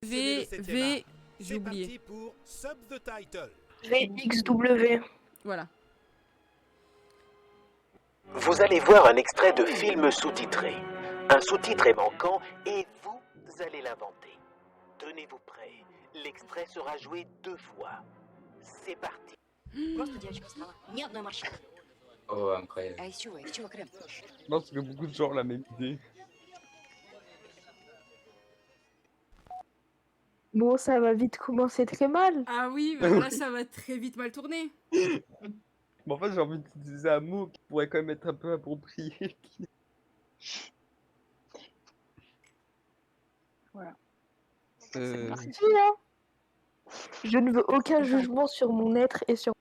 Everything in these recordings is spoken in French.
V, j'ai C'est oublié. parti pour Sub the Title. VXW. Voilà. Vous allez voir un extrait de film sous-titré. Un sous-titre est manquant et vous allez l'inventer. Tenez-vous prêts. L'extrait sera joué 2 fois. C'est parti. Просто девочка встала. Ни одной морщины. Oh, incroyable. А из чего? Из чего крем? Je pense que beaucoup de gens ont la même idée. Bon, ça va vite commencer très mal. Ah oui, bah là ça va très vite mal tourner. Mais en fait, j'ai envie d'utiliser un mot qui pourrait quand même être un peu approprié. Voilà. Euh, Si, hein. Je ne veux aucun jugement sur mon être et sur...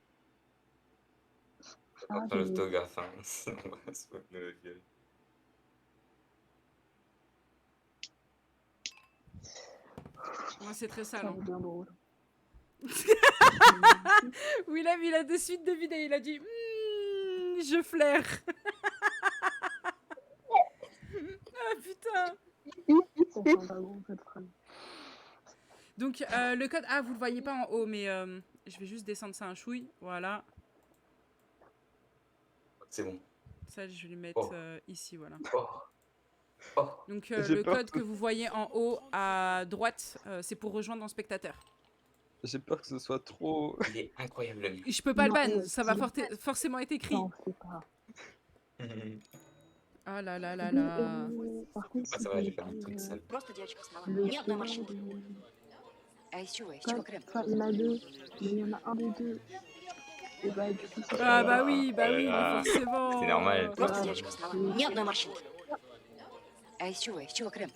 Ah, Dans l'autographe, hein. C'est pas le vieux. Ouais, c'est très sale. ça Hein. va bien drôle. Willem, il a de suite deviné. Il a dit je flaire. Ah putain. Ça sent pas bon cette phrase. Donc le code, ah vous le voyez pas en haut, mais je vais juste descendre ça un chouille. Voilà. C'est bon. Ça je vais lui mettre Oh. ici, voilà. Oh. Oh. Donc J'ai le peur code que- que vous voyez en haut à droite, c'est pour rejoindre en spectateur. J'ai peur que ce soit trop. Il est incroyable, le mec. Je peux pas Non, le ban, ça va c'est- forcément être écrit. Non, c'est pas. Ah là là là là. Par contre, Ah, ça va, j'ai pas mis toute seule. Просто девочка встала. le Ни одной chemin морщины. de- А из чего? Из чего крем? Enfin, il y en a deux, mais il y en a un des deux. Et bah, du coup, c'est Ah pas- bah oui, Ah là mais là. forcément. C'est normal. Просто Ah. девочка встала. Ни одной морщины. А из чего? Из чего крем?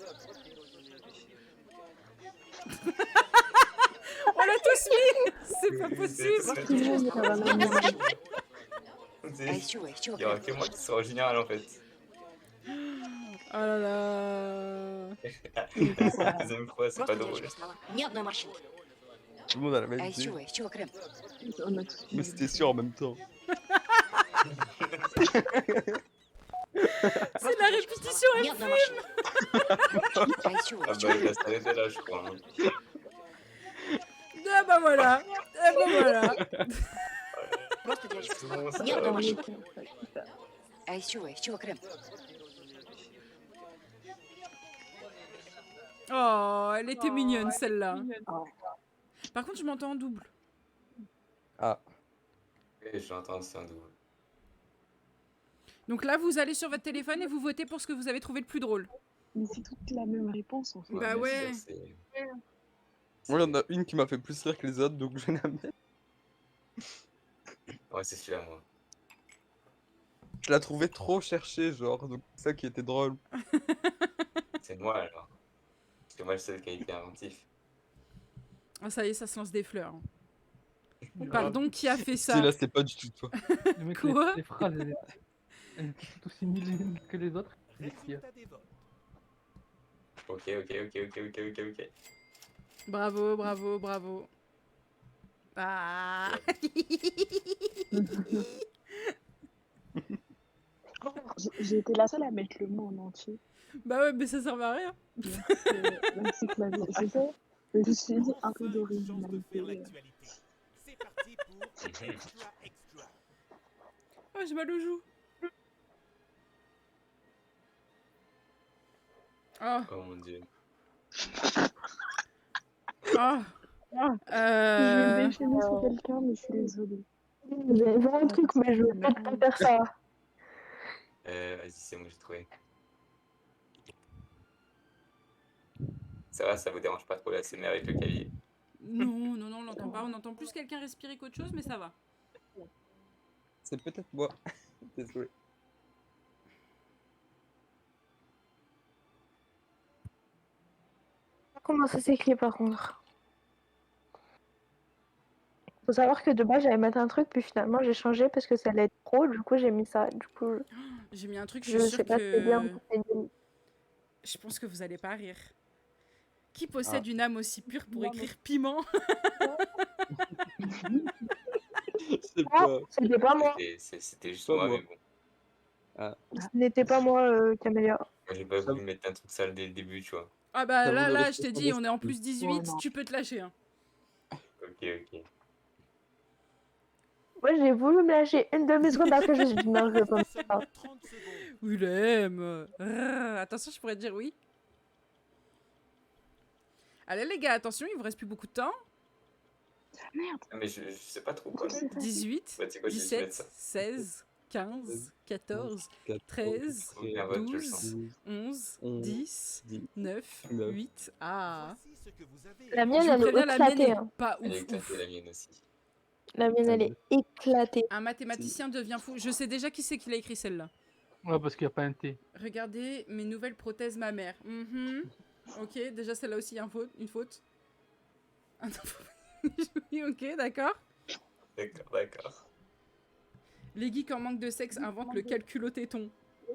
On l'a tous mis. C'est pas Oui, possible. c'est- Tout le monde a la même image. А из c'est- чего? Из чего Il y aura крем? que moi qui sera général en fait. Oh là là. La deuxième fois, c'est pas Просто drôle. девочка встала. Ни одной морщины. Tout le monde a la même А из idée. чего? Из чего крем? On a tous Mais c'était sûr en même temps. C'est la répétition. Ни одной морщины. А из чего? Ah Из bah, чего il va s'arrêter là, je crois. Hein. Ah bah voilà. Ah bah voilà. Просто девочка C'est встала. bon, Ни одной ça. морщины. А из чего? Из чего крем? Oh, elle était mignonne celle-là. Oh. Par contre, je m'entends en double. Ah, Et j'entends c'est un double. Donc là, vous allez sur votre téléphone et vous votez pour ce que vous avez trouvé le plus drôle. Mais c'est toute la même réponse en fait. Bah mais ouais. c'est- moi, il y en a une qui m'a fait plus rire que les autres, donc je la mets. Ouais, c'est celui-là, moi. Je la trouvais trop cherchée, genre, donc c'est ça qui était drôle. C'est moi alors. Parce que moi, je suis le seul qui a été inventif. Ah, ça y est, ça se lance des fleurs. Pardon, qui a fait Si, ça? là, c'est pas du tout toi. Le mec, Quoi les phrases, elles étaient toutes aussi nulles que les autres. Résultat des votes. Ok. Bravo, bravo, bravo. Ah. J'ai été la seule à mettre le mot en entier. Bah ouais, mais ça servait à rien. Même si Clavier, je sais, mais je me suis dit un peu Chance de d'originalité. faire l'actualité. C'est parti pour Extra Extra. Oh, j'ai mal aux joues. Oh, Oh mon dieu. oh. Je vais me déchaîner sur Euh, quelqu'un, mais je suis désolée. Vous avez vu un truc, mais je veux pas te faire ça. Vas-y, c'est moi, j'ai trouvé. Ça va, ça vous dérange pas trop la SMR avec le clavier? Non, non, non, on l'entend pas. On entend plus quelqu'un respirer qu'autre chose, mais ça va. C'est peut-être moi. Désolé. Comment ça s'écrit par contre? Faut savoir que de base j'allais mettre un truc, puis finalement j'ai changé parce que ça allait être trop, du coup j'ai mis ça. Du coup, J'ai mis un truc, je je suis sais sûre pas si c'est bien que... ou si c'est nul. Je pense que vous allez pas rire. Qui possède une âme aussi pure pour écrire piment? C'est Ah, pas. c'était pas moi. C'était juste Pas moi, moi. mais bon. Ce n'était pas moi, Camélia. Moi, j'ai pas voulu mettre un truc sale dès le début, tu vois. Ah bah Ça là, vaut le là, risque je t'ai sans dit, on est en risque. plus 18, non. tu peux te lâcher. Hein. Ok, ok. Moi, j'ai voulu me lâcher une demi-seconde après, je me suis dit non, je vais pas me Seulement 30 secondes. Willem. Attention, je pourrais te dire oui. Allez les gars, attention, il vous reste plus beaucoup de temps. Merde. Ah, mais je sais pas trop quoi mettre. 18, Bah, tu sais quoi, je vais juste mettre 17, ça. 16, 15, 14, 13, Bien, vote, je le sens. 12, 11, 10, 9, 8. Ah. Voici ce que vous avez. La Je mienne, vous elle est préviens, la mienne éclatée. est Hein. pas Elle est ouf, éclatée, ouf. la mienne aussi. La mienne, elle est éclatée. Un mathématicien devient fou. Je sais déjà qui c'est qui l'a écrit celle-là. Ouais, parce qu'il n'y a pas un T. Regardez mes nouvelles prothèses mammaires. Ok, déjà celle-là aussi, une faute. Oui, ok, d'accord. D'accord, d'accord. Les geeks en manque de sexe inventent le calcul au téton.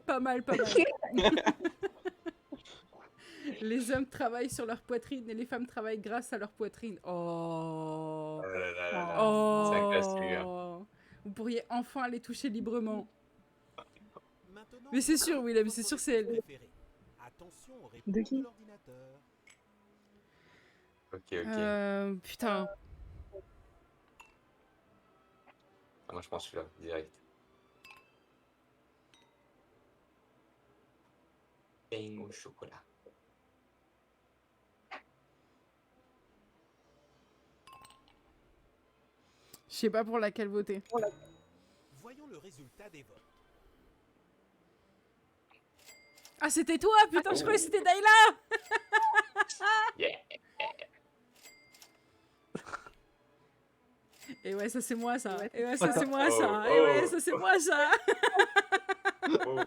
Pas mal, pas mal. Les hommes travaillent sur leur poitrine et les femmes travaillent grâce à leur poitrine. Oh. Oh là là là là. Oh. C'est un classique. Vous pourriez enfin les toucher librement. Maintenant, Mais c'est sûr, Willem, c'est sûr, c'est elle. préféré. Attention aux réponses De qui de l'ordinateur. Ok, ok. Putain. Ah, moi, je pense celui-là, direct. Pain au chocolat. Je sais pas pour laquelle voter. Voyons le résultat des votes. Ah, c'était toi, putain, je croyais que c'était Dayla. Yeah. Et ouais, ça c'est moi ça. Ouais. Et ouais, ça c'est moi Oh, ça. oh. Et ouais, ça c'est moi ça. Oh.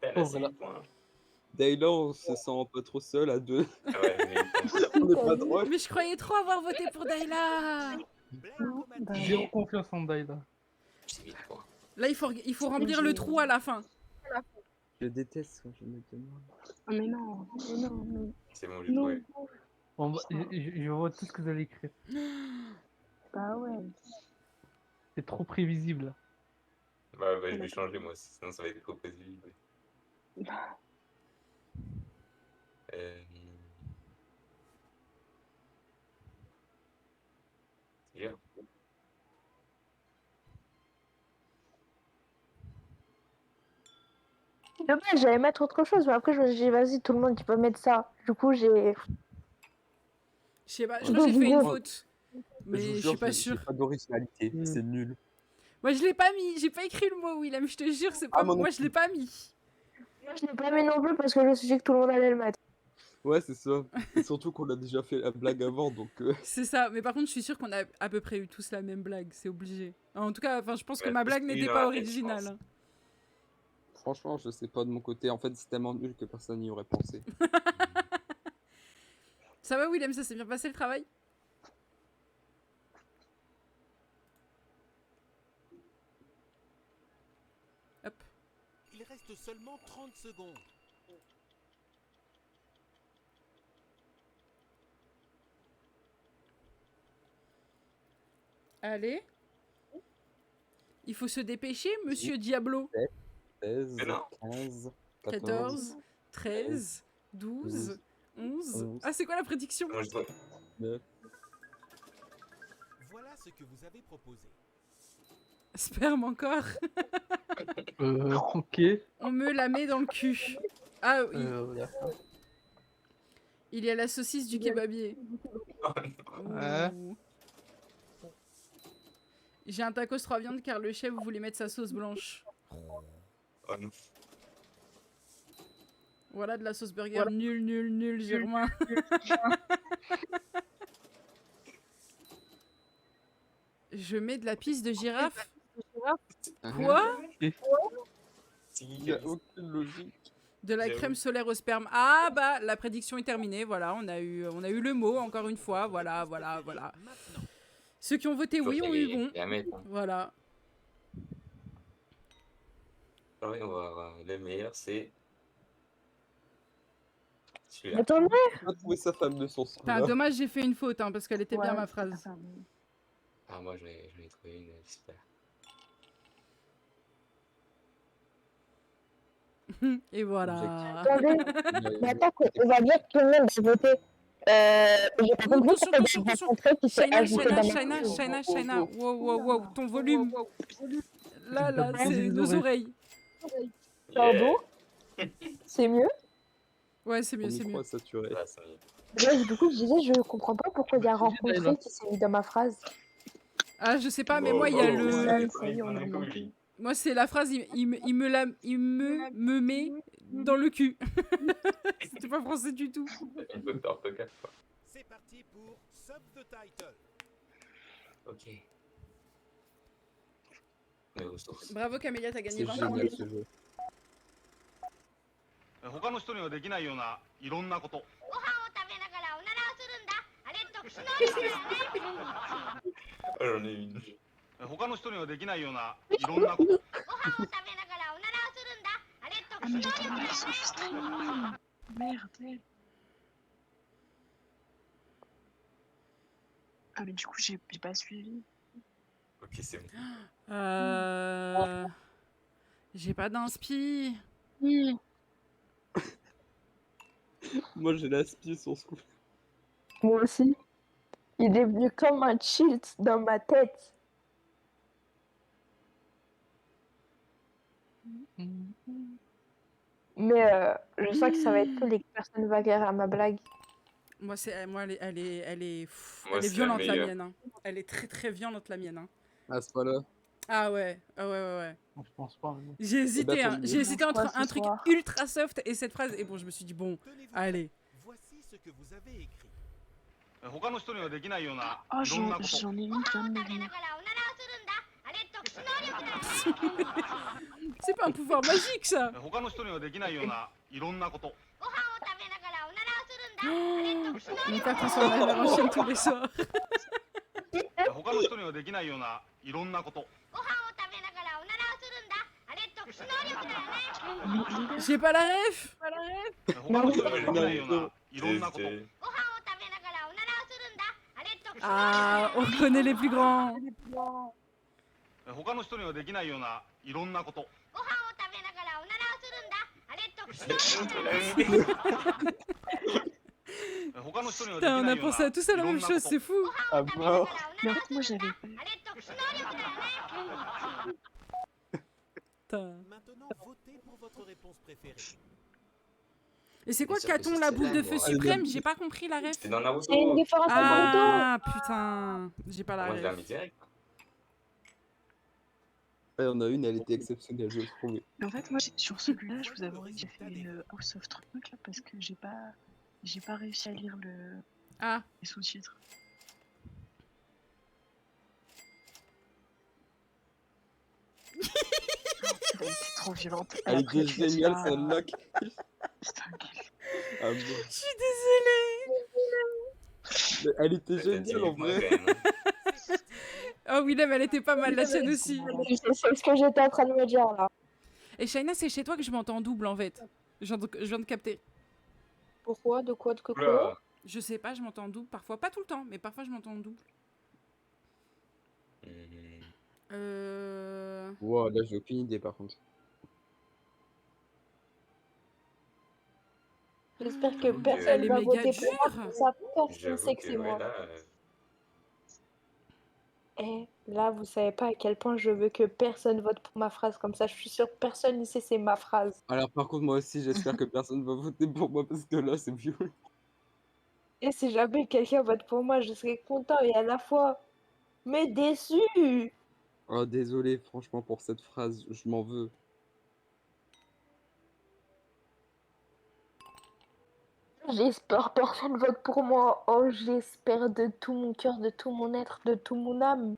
Elle Oh, a voilà. 6 points. Dayla, on se sent pas trop seul à deux. Ah ouais, mais On est pas drôle. Mais je croyais trop avoir voté pour Dayla. Blague Non, automatique. bah, Zéro confiance en Dayla. j'ai 8 points. Là, il faut remplir le trou à la fin. Je déteste quand je me demande. oh, mais non, mais non, mais C'est bon, j'ai non. trouvé. Je vois tout ce que vous allez écrire. Bah ouais. C'est trop prévisible. Bah, je vais changer moi, sinon ça va être trop prévisible. C'est bien. De base, j'allais mettre autre chose, mais après, je me suis dit, vas-y, tout le monde, tu peux mettre ça. Du coup, j'ai. Je sais pas, je crois que j'ai fait une faute. Mais je suis pas sûre. J'ai pas d'originalité, Mm. c'est nul. Moi, je l'ai pas mis. J'ai pas écrit le mot, Willem. Je te jure, c'est pas. Ah, moi non Moi, je l'ai pas mis. Moi, je l'ai pas mis non plus parce que je me suis dit que tout le monde allait le mettre. Ouais, c'est ça. Et surtout qu'on a déjà fait la blague avant, donc. C'est ça. Mais par contre, je suis sûre qu'on a à peu près eu tous la même blague. C'est obligé. En tout cas, enfin, je pense que Ouais, ma parce blague qu'il n'était en pas a fait, je originale. pense. hein. Franchement, je sais pas de mon côté. En fait, c'est tellement nul que personne n'y aurait pensé. Ça va, Willem? Ça s'est bien passé le travail? Hop. Il reste seulement 30 secondes. Allez. Il faut se dépêcher, monsieur Diablo. 16, Mais non. 15, 14, 13, 12, 11. 11. Ah, c'est quoi la prédiction? Moi, je dois... 9. Voilà ce que vous avez proposé. Sperme encore. Ok. On me la met dans le cul. Ah oui, D'accord. il y a la saucisse du kebabier. Ouais. Ouh. J'ai un tacos 3 viandes car le chef voulait mettre sa sauce blanche. Oh non. Voilà de la sauce burger. Nul, nul, nul, Germain. Je mets de la pisse de girafe. Quoi? Il n'y a aucune logique. De la J'avoue. crème solaire au sperme. Ah bah la prédiction est terminée. Voilà, on a eu le mot encore une fois. Voilà. Maintenant, Ceux qui ont voté oui ont eu bon. Et à mettre, hein. Voilà. Ah oui, on va voir. Le meilleur, c'est... celui-là. Attendez, J'ai pas trouvé ça fameux son son. Putain, dommage, j'ai fait une faute hein, parce qu'elle était bien Ouais, ma c'est phrase. pas ça, mais- Ah, moi, j'en ai trouvé une, super. Et voilà. Attendez, mais attends, on va dire que tout le monde a voté. J'ai pas compris Attention, pourquoi attention, il y a attention. rencontré qui s'est Shaina, ajouté Shaina, dans ma Shaina, phrase. Shaina, Shaina. Wow, wow, wow. Ton volume. Là, là, T'as c'est bousillé les nos oreilles. Pardon? C'est mieux? Ouais, c'est Ton mieux, c'est micro mieux. est saturé. Là, ça y est. Bref, du coup, je disais, je comprends pas pourquoi il y a Bah, c'est rencontré Shaina. qui s'est mis dans ma phrase. Ah, je sais pas, mais Oh, moi, il y a oh, le. Ça, ça y est, on a remonté. Moi, c'est la phrase, il me met dans le cul. C'était pas français du tout. Une faute d'orthographe, quoi. C'est parti pour Sub the Title. Ok. Mes ressources. Bravo Camélia, t'as gagné C'est 20 génial ce jeu. 他の人にはできないようないろんなことご飯を食べながらおならをするんだ。あれ特殊能力だよね。 Oh, j'en ai une. 他の人にはできないようないろんなことご飯を食べながらおならをするんだ。あれ特 Ah, 殊 mais 能 j'attends 力だ la よね。 source time. Merde. Ah, mais du coup, j'ai pas suivi. Ok, c'est bon. J'ai pas d'inspi. Moi j'ai l'aspi sur ce coup. Moi aussi. Il est devenu comme un cheat dans ma tête. Mais je sens que ça va être cool et que personne va rire à ma blague. Moi, pff, Moi, elle est c'est la violente la meilleure. mienne. Hein. Elle est très très violente la mienne. Hein. À ce point-là. Ah ouais, ouais. Je pense pas. Mais... J'ai hésité, bah, hein. tant mieux. J'ai hésité entre Quoi, ce un truc soir ultra soft et cette phrase. Et bon, je me suis dit, bon, Tenez-vous allez. prêts. Voici ce que vous avez écrit. 他の人にはできないような Oh, いろんなこと j'en ai ご une qui 飯 vient を de 食べ me な venir. がらおならをするんだ。あれ特殊能力だよね。 C'est pas un pouvoir magique ça. 他の人にはできないようないろんなことご飯を食べながらおならをするんだ。あれ特殊能 Mon 力 père transforme la mère en chienne tous les soirs. 他の人にはできないようないろんなことご飯を食べながらおならをするんだ。あれ特殊能力だよね。 J'ai pas la ref. 他の人にはできないようないろんなこと C'est- ご飯を食べながらおならをするんだ。あれ特殊能力だよね。 Ah, on reconnaît les plus grands. 他の人にはできないようないろんなことご飯を食べながらおならをするんだ。あれ特殊能力だよね。他の人にはでき Putain, on な a いような pensé à tous à la いろん même な chose, こと c'est fou. À 食べなが mort. らおな Mais ら en を fait, す moi, るんだ。 j'avais pas. あれ特殊能力だよね。 Putain. Maintenant, votez pour votre réponse préférée. Et c'est quoi Mais ça, Caton, c'est la boule de celle-là, feu moi. suprême? J'ai pas compris la ref. C'est dans Naruto. C'est une différence de Naruto. Ah putain, j'ai pas la Moi, je l'ai mis ref. direct. Il y en a une, elle était exceptionnelle, je trouve. Mais en fait, moi, sur celui-là, je vous avouerai que j'ai fait une House of Truc là parce que j'ai pas réussi à lire Ah, les sous-titres. Elle était trop violente. Et Elle après, était tu me dis, géniale ah, celle-là. putain, quel- Ah bon. je suis désolée. Mais elle était T'as dit géniale en moi, vrai. quand même, hein. Oh Willem, elle était pas mal, la tienne aussi. C'est ce que j'étais en train de me dire là. Et Shaina, c'est chez toi que je m'entends en double en fait. Je viens de capter. Pourquoi? De quoi? De quoi? Oula. Je sais pas, je m'entends en double parfois. Pas tout le temps, mais parfois je m'entends en double. Wow, là j'ai aucune idée par contre. J'espère que Elle personne est va méga voter pour moi. dure. Comme ça, personne J'avoue sait que c'est ouais, moi. là, Eh, là, vous savez pas à quel point je veux que personne vote pour ma phrase. Comme ça, je suis sûre que personne ici, c'est ma phrase. Alors par contre moi aussi j'espère que personne va voter pour moi parce que là c'est violent. Et si jamais quelqu'un vote pour moi, je serai content et à la fois, mais déçu. Oh désolé franchement pour cette phrase, je m'en veux. J'espère que personne vote pour moi. Oh, j'espère de tout mon cœur, de tout mon être, de tout mon âme.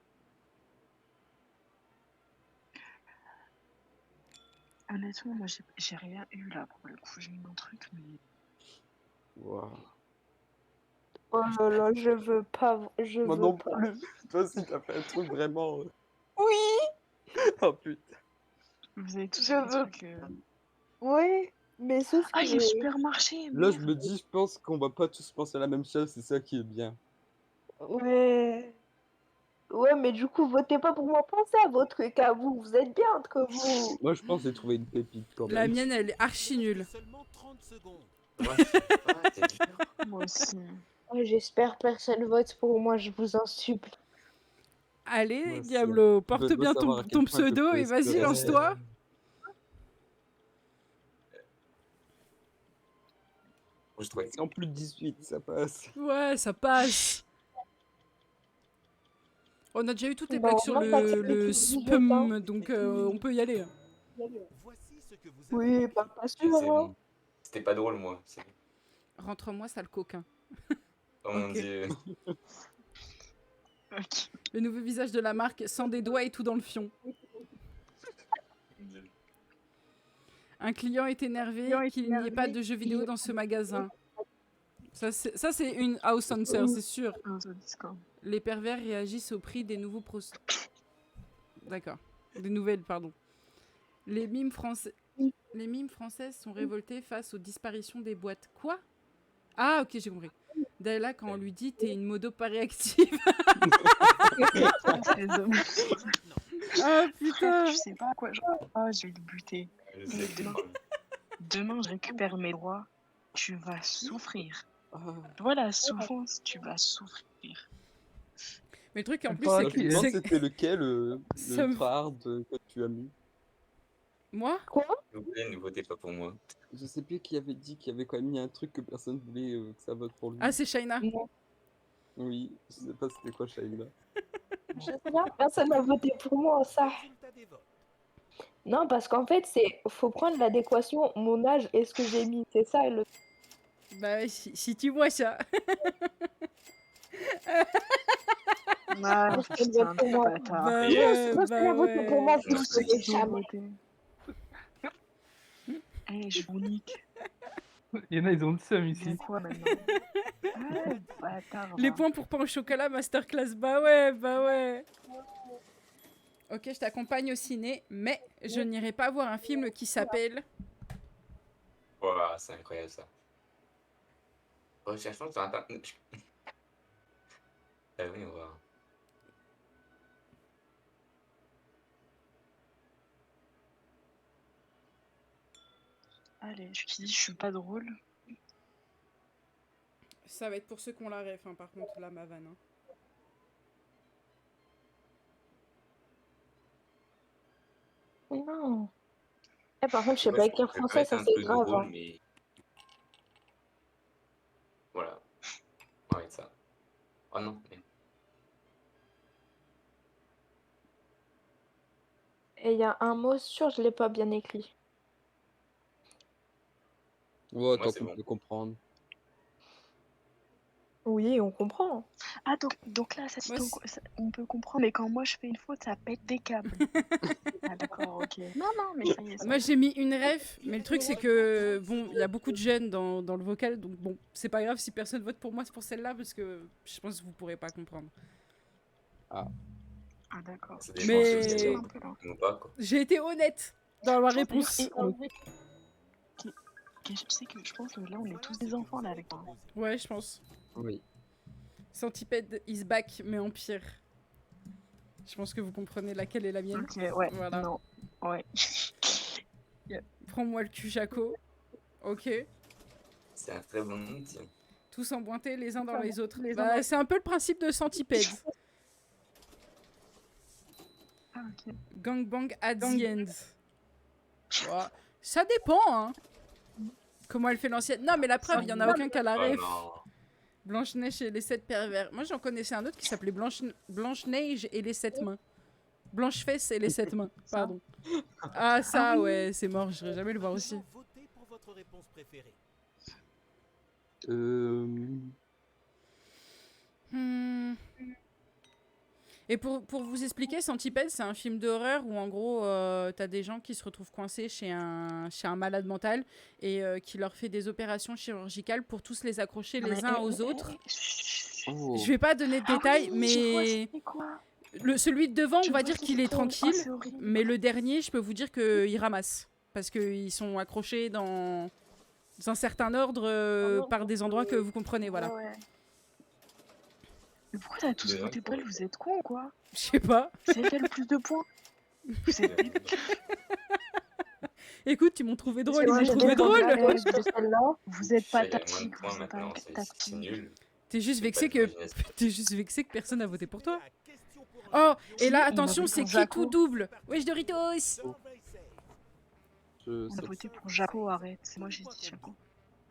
Honnêtement, moi, j'ai rien eu là pour le coup. J'ai eu mon truc, mais. Wow. Oh là là, je veux pas. Je Moi veux non pas. plus. Toi aussi t'as fait un truc vraiment. Oui, Oh putain. Vous avez tous Je fait des veux- trucs. oui, mais sauf Ah, il y a que. supermarché! Là je Merde. me dis je pense qu'on va pas tous penser à la même chose, c'est ça qui est bien. Ouais. Ouais, mais du coup, votez pas pour moi, pensez à votre truc à vous. Vous êtes bien entre vous. Moi, je pense que j'ai trouvé une pépite quand La même. mienne, elle est archi nulle. Seulement 30 secondes. Moi, je sais pas, c'est dur. Moi aussi. Ouais, j'espère personne vote pour moi, je vous en supplie. Allez, Moi aussi. Diablo, Je porte veux bien savoir à ton quel point je pseudo peux et vas-y, espérer. lance-toi. Moi, je trouvais que En plus de 18, ça passe. Ouais, ça passe. On a déjà eu toutes les Bah, blagues sur moi, ça fait le plus de 18 spum, donc on peut y aller. Voici ce que vous avez. Oui, pas c'est sûr, hein. bon. C'était pas drôle, moi. Rentre-moi, sale coquin. Oh mon Ok. dieu. Ok. Le nouveau visage de la marque, sans des doigts et tout dans le fion. Un client est énervé qu'il n'y ait pas de jeux vidéo dans ce magasin. Ça, c'est une house answer, c'est sûr. Ah, sur Discord. Les pervers réagissent au prix des nouveaux D'accord. Des nouvelles, pardon. Les mimes françaises sont révoltées face aux disparitions des boîtes. Quoi? Ah, ok, j'ai compris. Dayla, quand on lui dit t'es une modo pas réactive. C'est dommage. Ah putain. Tu sais pas à quoi je... Ah, je vais le buter. Je sais demain. pas. Demain, je récupère mes droits. Tu vas souffrir. Ah. Voilà, souffrance, tu vas souffrir. Mais le truc en plus, Bah, c'est Je me demande que. c'était lequel, le Ça me- ultra hard que tu as mis. Moi? S'il vous plaît, ne votez pas pour moi. Je sais plus qui avait dit qu'il avait quand même mis un truc que personne voulait que ça vote pour lui. Ah, c'est Shaina. Oui, je sais pas c'était quoi Shaina. Je sais pas, personne n'a voté pour moi, ça. Résultat des votes. Non, parce qu'en fait, faut prendre l'adéquation, mon âge et ce que j'ai mis. C'est ça le. Bah, ouais, si tu vois ça. Ah, Personne putain, vote pour moi. bâtard. Bah Et, ouais, Personne n'a voté pour moi, vous Tous ne ceux savez Ils ont jamais. voté. Eh, je vous nique. Il y en a, ils ont le seum ici. C'est quoi maintenant? Ah, bâtard. Les va. points pour pain au chocolat, masterclass. Bah ouais, bah ouais. Ok, je t'accompagne au ciné, mais je n'irai pas voir un film qui s'appelle. Voilà, c'est incroyable ça. Recherchons sur internet. Ah oui, on va. Allez, tu te dis, je suis pas drôle. Ça va être pour ceux qui ont la ref, hein, par contre, là, ma vanne. Hein. Non. Eh, par contre, je sais Moi, pas je écrire pense que français, ça ça peut être c'est un grave. truc drôle, Hein. mais. Voilà. On va mettre ça. Oh non, mais. Et il y a un mot sûr, je l'ai pas bien écrit. Ouais, Moi, tant c'est qu'on bon. peut comprendre. Oui, on comprend. Ah, donc là, ça, Moi, on peut comprendre, mais quand moi je fais une faute, ça pète des câbles. Ah, d'accord, ok. Non, non, mais ça y est. Ça Moi, j'ai mis une ref, mais le truc, c'est que, bon, il y a beaucoup de jeunes dans le vocal, donc bon, c'est pas grave si personne vote pour moi, c'est pour celle-là, parce que je pense que vous pourrez pas comprendre. Ah, d'accord. Ça dépend Mais- si C'est vous un peu là. ou pas, quoi. J'ai été honnête dans ma réponse. Et en vrai, je sais que je pense que là, on est tous des enfants là avec toi. Ouais, je pense. Oui. Centipede is back, mais en pire. Je pense que vous comprenez laquelle est la mienne. Ok, ouais. Voilà. Non, ouais. Prends-moi le cul, Jaco. Ok. C'est un très bon nom, tiens. Tous emboîtés les uns dans les autres. Les uns Bah, dans- c'est un peu le principe de Centipede. Ah, ok. Gangbang at the end. Ouais. Ça dépend, hein. Comment elle fait l'ancienne. Non, mais la preuve, il y en a aucun qui a la Oh ref. non. Blanche-Neige et les 7 pervers. Moi, j'en connaissais un autre qui s'appelait Blanche-Neige et les 7 mains. Blanche-Fesse et les 7 mains. Pardon. Ah, ça, ouais, c'est mort. Je vais jamais le voir aussi. Votez pour votre réponse préférée. Hmm. Et pour vous expliquer, Centipede, c'est un film d'horreur où en gros, t'as des gens qui se retrouvent coincés chez un malade mental et qui leur fait des opérations chirurgicales pour tous les accrocher les uns aux autres. Oh. Je vais pas donner de détails, mais quoi celui de devant, Je on va vois dire c'est qu'il est trop- tranquille, Ah, c'est horrible. mais le dernier, je peux vous dire qu'il ramasse. Parce qu'ils sont accrochés dans un certain ordre par des endroits que vous comprenez, voilà. Ouais, ouais. Mais pourquoi t'as tous Mais voté pour elle? Vous êtes cons, quoi? Je sais pas. C'est elle qui a le plus de points. Vous êtes débiles. Écoute, ils m'ont trouvé drôle, C'est ils vrai, m'ont j'ai trouvé bien drôle. compris la réponse de celle-là. Vous êtes pas Il y a moins de tactique, points vous êtes maintenant, pas c'est tactique. nul. T'es juste C'est vexé pas que d'imagination. t'es juste vexé que personne n'a voté pour toi. La question pour un Oh, et là on a attention, voté c'est pour qui Jaco. tout double. Wesh Doritos. survey safe. Je On a voté pour Jaco, arrête. Moi j'ai dit Jaco.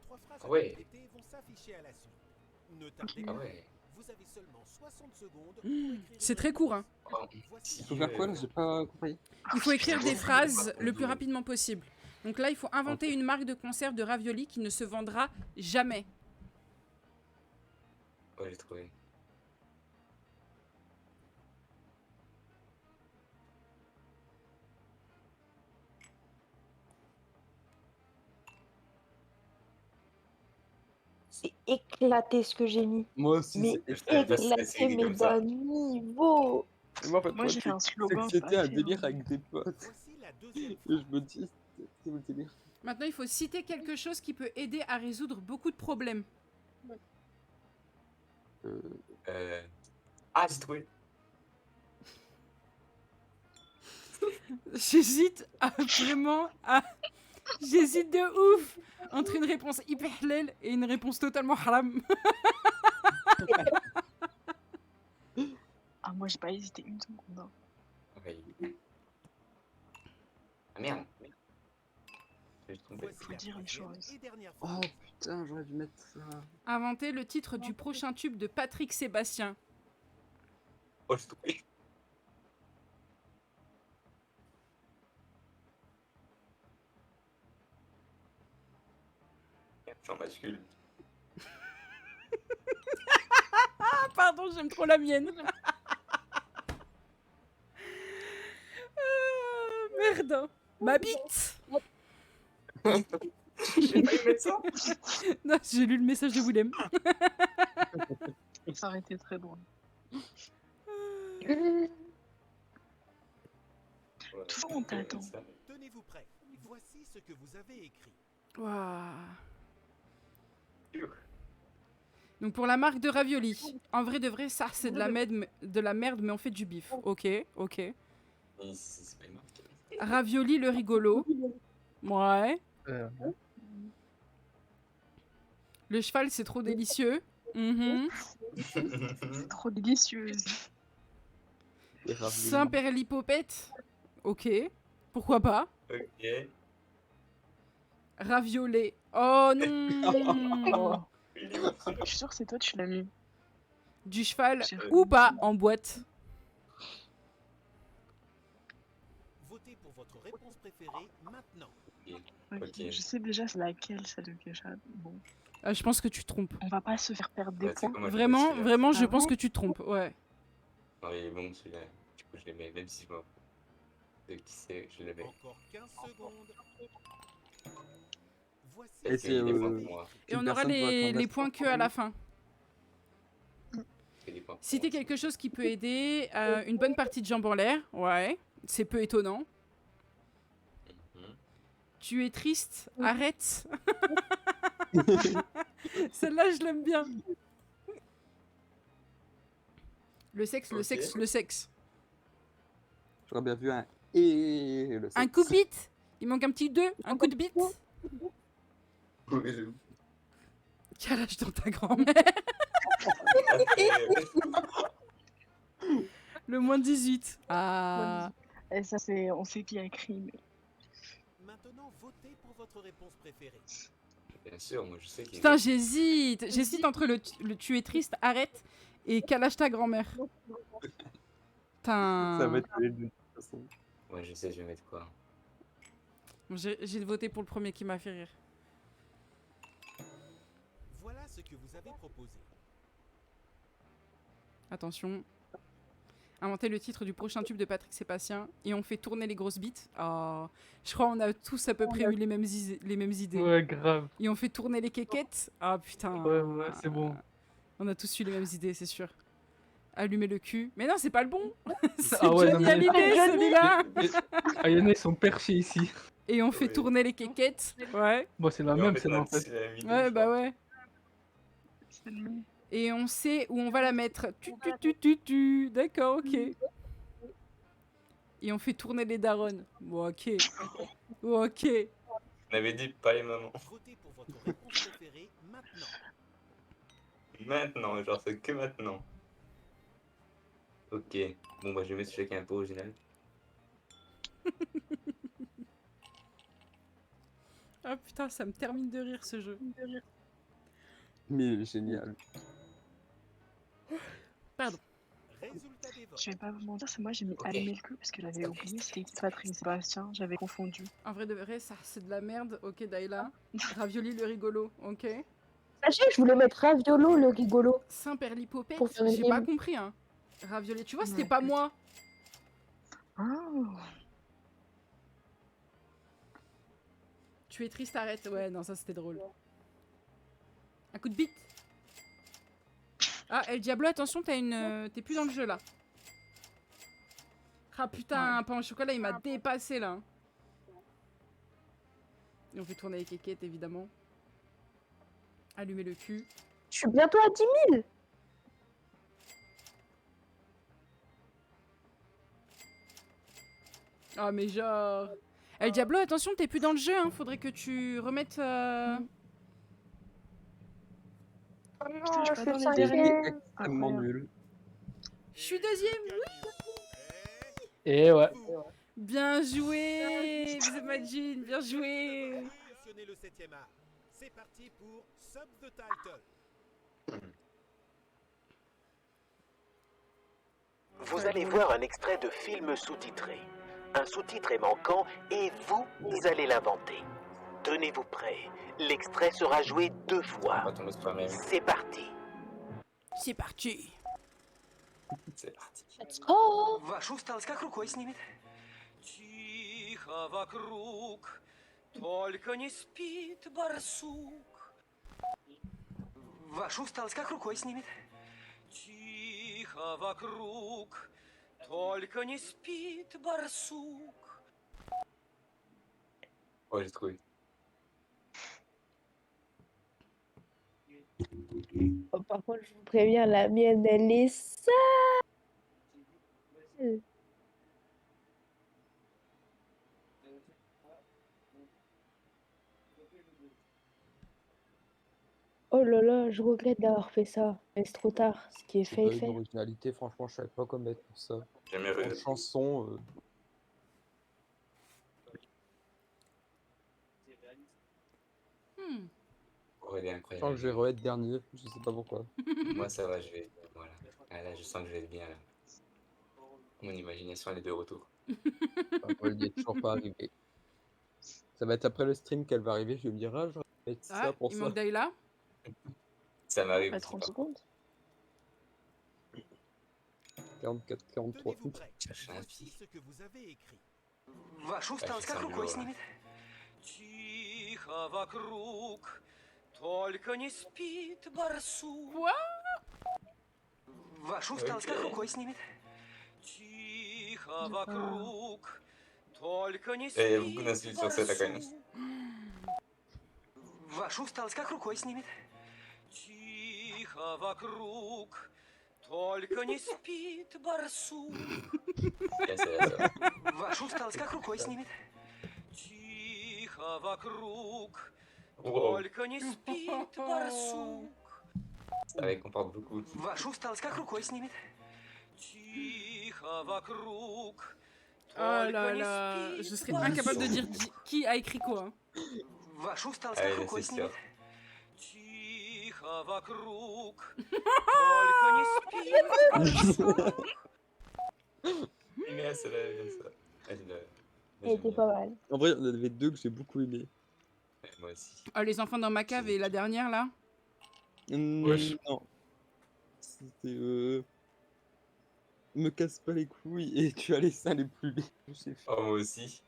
3 phrases Ah ouais. à compléter vont s'afficher à la suite. Ne tardez Ah pas. ouais. Vous avez seulement 60 secondes pour écrire C'est une très court, hein. Oh, Voici Il faut faire quoi là? J'ai pas compris. Il faut écrire des Ouais. phrases le plus rapidement possible. Donc là, il faut inventer une marque de conserve de raviolis qui ne se vendra jamais. Ouais, j'ai trouvé. C'est éclaté ce que j'ai mis. Moi aussi, Mais Je savais pas si c'était éclaté, écrit mais comme ça. d'un niveau. Et moi, en fait, Moi j'ai fait un c'est slogan. que c'était pas un fait, délire hein. avec des potes. Voici la deuxième Et je me dis, c'est où le délire? Maintenant, il faut citer quelque chose qui peut aider à résoudre beaucoup de problèmes. Ah, j'ai trouvé. J'hésite J'hésite de ouf entre une réponse hyper halal et une réponse totalement haram. Ah, moi j'ai pas hésité une seconde. hein. Ouais. Ah merde. J'ai trompé. Voici Faut la dire une troisième chose. et dernière Oh phrase. putain, j'aurais dû mettre ça. Inventer le titre du prochain tube de Patrick Sébastien. Oh, j'ai trouvé. J'en bascule. Ah pardon, j'aime trop la mienne. Merde. Ma bite. J'ai pas aimé ça. Non, j'ai lu le message de Willem. Ça aurait été très drôle. Toujours on t'attend. Tenez-vous prêts. Voici ce que vous avez écrit. Waouh. Donc pour la marque de ravioli, en vrai de vrai, ça c'est de la merde, mais on fait du bif. Ok, ok. C'est pas une marque. Ravioli le rigolo. Ouais. Le cheval c'est trop délicieux. Mhm. C'est trop délicieuse. Saint-Père-Lipopette. Ok. Pourquoi pas. Ok. Raviolet. Oh non. Je suis sûre que c'est toi, tu l'as mis. Du cheval J'ai- ou pas en boîte. Votez pour votre réponse préférée maintenant. Ok, Ok. Je sais déjà c'est laquelle, celle de Kesha. Bon, Ah, je pense que tu te trompes. on va pas se faire perdre des Ouais, c'est points. comme moi, je Vraiment, celui-là. vraiment, je Ah pense bon que tu te trompes. Ouais. Non, il est bon celui-là. Du coup, je l'aimais, même si je vois de qui c'est, je l'aimais. Encore 15 secondes. Voici Et Parce c'est, qu'il est euh, moins que moi. Et on aura les points que à la fin. Il est pas pour Citer moi, quelque chose qui peut aider, une bonne partie de jambes en l'air, ouais, c'est peu étonnant. Mhm. Tu es triste, arrête. Celle-là, je l'aime bien. Le sexe, le Ok. sexe, le sexe. J'aurais bien vu un et le Un sexe. coup de bite. Il manque un petit 2, un coup de bite. Ouais, j'avoue. Quel âge dans ta grand-mère? Le moins 18. Ah. Et ça, c'est. On sait qui a écrit. Mais... Maintenant, votez pour votre réponse préférée. Bien sûr, moi je sais qu'il Putain, j'hésite. J'hésite entre le tu es triste, arrête, et quel âge ta grand-mère. Putain. Ça va être les deux de toute façon. Moi je sais, je vais mettre quoi. Bon, j'ai voté pour le premier qui m'a fait rire. Voilà ce que vous avez proposé. Attention. Inventer le titre du prochain tube de Patrick Sébastien et on fait tourner les grosses bites. Oh, je crois qu'on a tous à peu près eu les mêmes idées. Ouais, grave. Et on fait tourner les quéquettes. Ah putain. Ouais, c'est bon. On a tous eu les mêmes idées, c'est sûr. Allumer le cul. Mais non, c'est pas le bon. C'est Ah ouais, non, Johnny mais- Hallyday, celui-là. Ah, y'en a, ils sont perchés ici. Et on fait Ouais. tourner les quéquettes. Ouais. Bon, c'est la Mais même, fait, c'est on a en fait. tous la même idée, Ouais, je bah crois. ouais. C'est le même. Et on sait où on va la mettre. Tu. D'accord, ok. Et on fait tourner les darons. Bon, ok. Ok. On avait dit pas les mamans. Votez pour votre réponse préférée maintenant. Maintenant, genre c'est que maintenant. Ok. Bon bah je vais mettre celui qui est un peu original. Ah putain, ça me termine de rire ce jeu. Mais il est génial. Pardon. Résultat des votes. Je vais pas vous mentir, c'est moi j'ai mis Ok. allumer le cul parce que j'avais oublié, c'était Patrick Sébastien, j'avais confondu. En vrai de vrai, ça c'est de la merde. Ok, Daïla. Ravioli le rigolo. Ok. Sachez, je voulais mettre Raviolo le rigolo. Saint-Perlipopette. Pour faire une J'ai pas rime. compris, hein. Ravioli. Tu vois, c'était Non pas plus. moi. Ah, Tu es triste, arrête. Ouais, non, ça c'était drôle. Un coup de bite. Ah, El Diablo, attention, t'es plus dans le jeu là. Ah putain, un pain au chocolat, il m'a dépassé là. Et on fait tourner les kékettes évidemment. Allumer le cul. Je suis bientôt à 10 000. Ah, mais genre. El Diablo, attention, t'es plus dans le jeu, hein. Faudrait que tu remettes. Oh non, Putain, je je suis suis pas dans les cinquième. Extrêmement nul. Je suis deuxième, oui. Et ouais. Bien joué, Bzemajin, bien joué. Sélectionnez le 7e art. C'est parti pour Sub the Title. Vous allez voir un extrait de film sous-titré. Un sous-titre est manquant et vous allez l'inventer. Tenez-vous prêts. L'extrait sera joué 2 On fois. va tomber sur la même. C'est parti. C'est parti. C'est parti. Let's go. Вашу усталость как рукой снимет. Тихо вокруг, только не спит барсук. Вашу усталость как рукой снимет. Тихо вокруг, только не спит барсук. Oh, j'ai trouvé. Oh, par contre, je vous préviens, la mienne, elle est sale. Oh là là, je regrette d'avoir fait ça. Mais c'est trop tard. Ce qui est J'ai fait pas est eu fait. d'originalité, franchement, je savais pas quoi mettre pour ça. Jamais En vu. chanson, Aurélien, je incroyable. sens que je vais re-être dernier, je sais pas pourquoi. Moi ça va, je vais. Voilà. Ah, là, je sens que je vais être bien là. Mon imagination elle est de retour. Enfin, elle n'y est toujours pas arrivée. Ça va être après le stream qu'elle va arriver, je vais me dire, ah, j'aurais pu mettre ça Ah, pour il ça. manque Daïla. Ça m'arrive. Pas aussi, 30 par secondes. 44, 43. Tenez-vous prêts. Cherche un Voici ce que vous avez écrit. Вашу усталость как сам рукой Лёва. снимет. Тихо вокруг, только не спит барсук. Quoi? Вашу усталость как Окей. рукой снимет. Тихо вокруг, только не Il y a beaucoup спит d'insultes sur cette quand même. барсук. Вашу усталость как рукой снимет. Тихо вокруг, только не спит барсук. Là, c'est la seule. Вашу усталость как рукой снимет. Тихо вокруг, Wow. только не спит барсук. Ça récompense beaucoup. Вашу усталость как рукой снимет. Тихо вокруг, Oh là только не là, спит je serais incapable de dire барсук. qui a écrit quoi. Вашу усталость Ah, как là, рукой c'est снимет. sûr. Тихо вокруг, только не спит барсук. Mais là, c'est la. Elle est là. Elle était pas mal. En vrai, il y en avait deux que j'ai beaucoup aimé. Ouais, moi aussi. Ah, les enfants dans ma cave et la dernière là. Wesh. Non. C'était me casse pas les couilles et tu as les seins les plus laids que j'ai fait. Oh, moi aussi.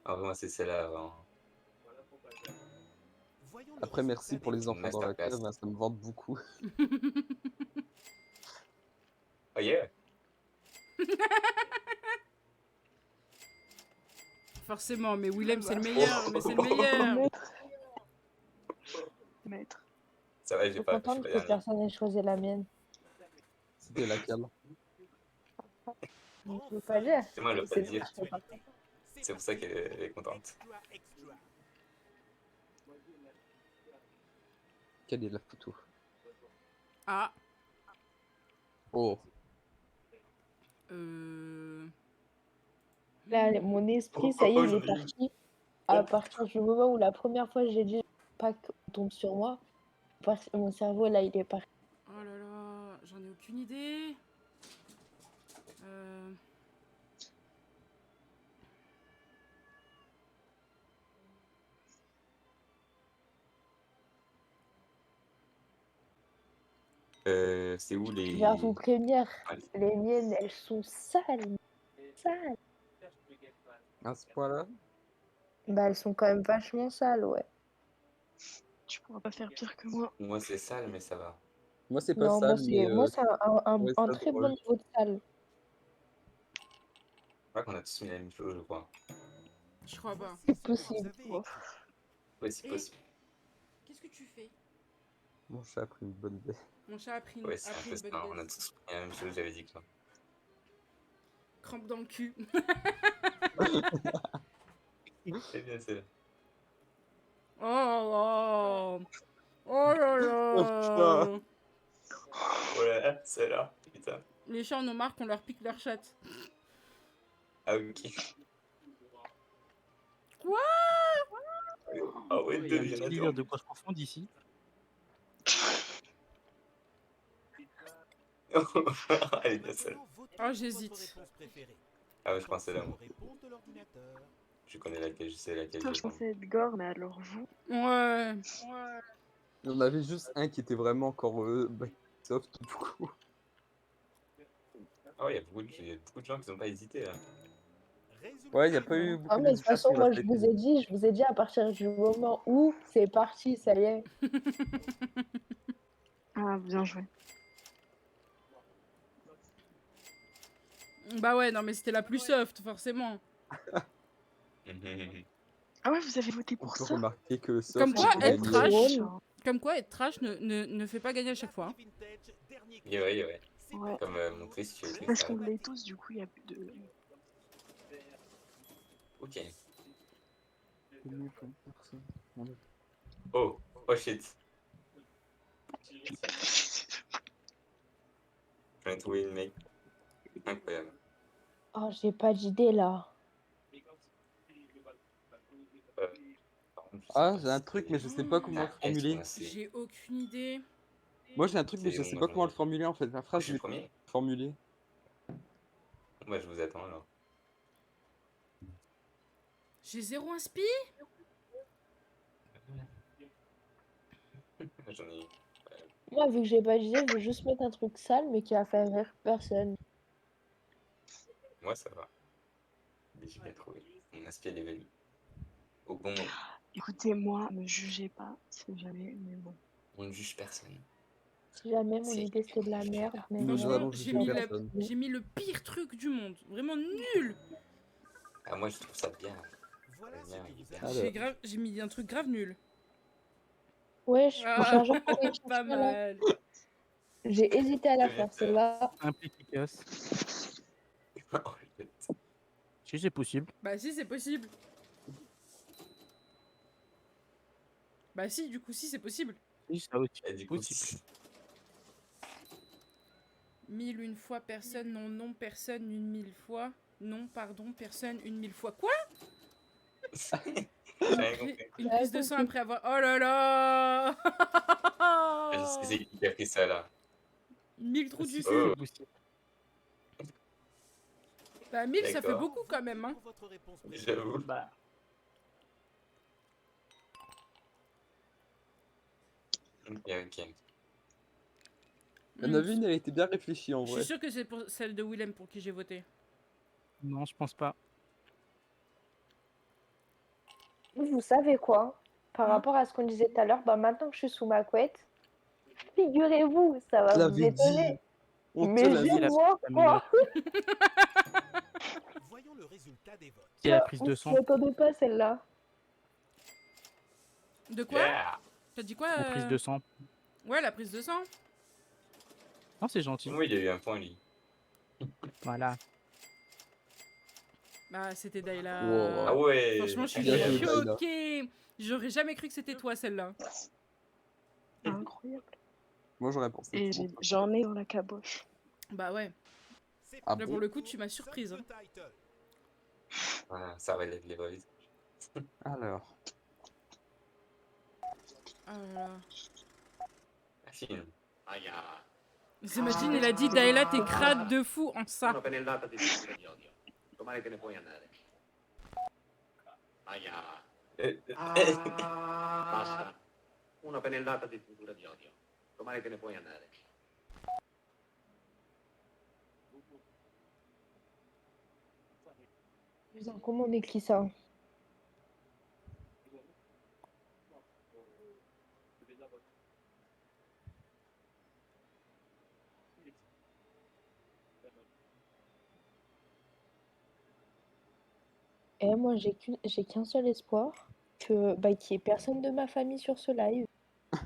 Ah, moi, c'est celle-là avant. Voyons le Après, merci résultat pour des les enfants dans la Masterclass. cave, hein, ça me vante beaucoup. Oh, yeah! Forcément, mais Willem c'est le meilleur, mais c'est le meilleur. Maître. Ça va, Je suis je suis contente pas que dernier. personne n'ait choisi la mienne. C'était laquelle? Je peux pas dire. C'est moi, elle veut pas C'est le dire. je peux pas. C'est pour ça qu'elle est contente. Quelle est la photo? Ah. Oh. Là, mon esprit, ça y est, il est parti. À partir du moment où la première fois j'ai dit pas qu'on tombe sur moi, mon cerveau là, il est parti. Oh là là, j'en ai aucune idée. C'est où les... Je viens vous prévenir, Ouais. les miennes, elles sont sales. Sales. À ce point-là? Bah, elles sont quand même vachement sales, ouais. Tu pourras pas faire pire que moi. Moi, c'est sale, mais ça va. Moi, c'est pas Non, sale, mais moi, c'est ouais, un ça très drôle. bon niveau de sale. Je crois qu'on a tous mis la même chose, je crois. Je crois pas. C'est possible. Ouais, c'est Et- possible. Qu'est-ce que tu fais? Mon chat a pris une bonne baie. Mon chat a pris une, Ouais, a c'est un pris peu une bonne ça. On a baisse. tous pris la même chose, j'avais dit quoi. Crampe dans le cul. C'est bien, c'est là. Oh là là. Oh là là. Voilà, c'est là. Putain. Les chats en ont marre qu'on leur pique leur chatte. Ah, ok. Quoi? Ah ouais, Il y a un il y en petit a délire deux. de quoi se confondre ici. Elle est bien celle. Oh, j'hésite. Ah ouais, je pense que c'est là, moi. Je connais laquelle, je sais laquelle Putain, je je prends. pensais Edgar, mais alors vous. Ouais. Il y en avait juste un qui était vraiment encore soft, du coup. Ah ouais, il y a beaucoup de gens qui n'ont pas hésité là. Ouais, il n'y a pas eu beaucoup Ah, mais de toute façon, d'hésitation, moi, là, je c'était- vous ai dit à partir du moment où c'est parti, ça y est. Ah, bien joué. Bah ouais, non mais c'était la plus soft, forcément. Ah ouais, vous avez voté On pour peut ça? remarquer que soft Comme quoi, a être gagné. trash, Drôle. comme quoi être trash ne fait pas gagner à chaque fois. Hein. Et ouais, ouais. Ouais. Comme montrer si tu es Parce ça. qu'on l'est tous, du coup, il y a plus de. Ok. Oh, oh shit. Je viens de trouver une mec. Incroyable. Oh, j'ai pas d'idée là. Par contre, je sais Ah, pas j'ai un si truc, c'est- mais je sais pas comment le Ah, elle, formuler. c'est- J'ai aucune idée. Moi, j'ai un truc, mais C'est je bon, sais moi, pas j'en comment ai. le formuler, en fait. La Je phrase, suis je le l'ai premier. formulée. Moi, je vous attends alors. J'ai zéro inspi. J'en ai. Moi, vu que j'ai pas d'idée, je vais juste mettre un truc sale, mais qui va faire rire personne. Moi, ça va. Mais j'ai bien trouvé. Mon aspect est évalué. Au bon moment. Écoutez, moi, me jugez pas, si jamais, mais bon. On ne juge personne. Si jamais mon C'est- idée c'était de la merde, mais Nous Franchement, allons j'ai juger mis, personne. j'ai mis le pire truc du monde. Vraiment nul. Ah, moi, je trouve ça bien. Voilà ce Bien, que il est vous bien. avez J'ai mis un truc grave nul. ouais, je suis Ah, un genre pour y pas chercher, là. mal. J'ai hésité à la faire celle-là. Simple, efficace. Oh, shit. Si c'est possible. Bah si, c'est possible. Bah si, du coup, si, c'est possible. Oui, ça aussi. Et du coup, Possible. 1001 fois personne, non, non, personne, 1000 fois. Non, pardon, personne, 1000 fois. Quoi? j'ai rien compris. Une J'avais prise de sang compris. après avoir... Oh là là. Je sais c'est qui a pris ça là. 1000 trous du Si, cul. Oh. c'est possible. Bah 1000, ça fait D'accord. beaucoup quand même, hein. pour votre réponse préférée. J'avoue. Bah, Ok, ok. Il y en avait une, elle était bien réfléchie, en Je vrai. suis sûr que c'est pour celle de Willem pour qui j'ai voté. non, je pense pas. Vous savez quoi? Par Hein? rapport à ce qu'on disait tout à l'heure, bah maintenant que je suis sous ma couette, figurez-vous, ça Je va vous l'avais étonner. dit. On te Mais l'a dit. j'ai la- moi la quoi? meilleure. Voyons le résultat des votes. Qui est la prise de On sang? s'y attendait pas celle-là. De quoi? Yeah. T'as dit quoi Ou prise de sang. Ouais, la prise de sang. Non, c'est gentil. Oui, il a eu un point, lui. Voilà. Bah, c'était Dayla. Wow. Ah ouais. Franchement, je suis Bien joué, Dayla. choquée. J'aurais jamais cru que c'était toi, celle-là. Incroyable. Moi, j'aurais pensé. Et j'en ai dans la caboche. Bah ouais. Ah Là, bon pour le coup, tu m'as surprise. Hein. Voilà, ça relève les valises. Alors. Oh là là. La fine. S'imagine, il a dit Dayla, t'es crade de fou en ça. Una pennellata di tintura di odio. Domani te ne puoi andare. Basta. Una pennellata di tintura di odio. Domani te ne puoi andare. Putain, comment on écrit ça? Et moi, j'ai qu'un seul espoir, que bah, qu'il n'y ait personne de ma famille sur ce live.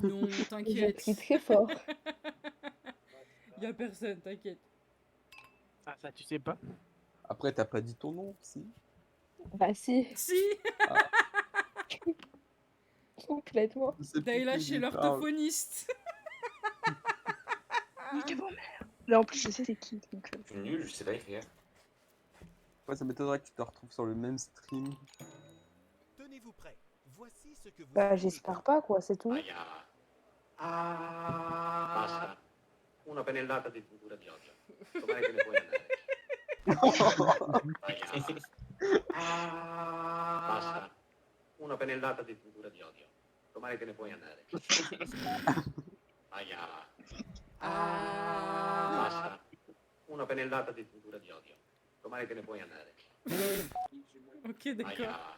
Non, Je t'inquiète. prie très fort. Y a personne, t'inquiète. Ah, ça, tu sais pas. Après, t'as pas dit ton nom, si? Bah si, Si. complètement. Je sais plus Dayla qui chez lui parle. l'orthophoniste. Niquez vos mères. Mais en plus, je sais c'est qui. Donc, Je suis nul, je sais pas écrire. Ouais, ça m'étonnerait que tu te retrouves sur le même stream. Tenez-vous prêts. Voici ce que vous Bah allez j'espère pas quoi, c'est tout. Basta. Una pennellata di tintura di odio. Domani te ne puoi andare. Basta. Una pennellata di tintura di odio. Domani te ne puoi andare. Basta. Una pennellata di tintura di odio. Domani te ne puoi andare. Ok, d'accord.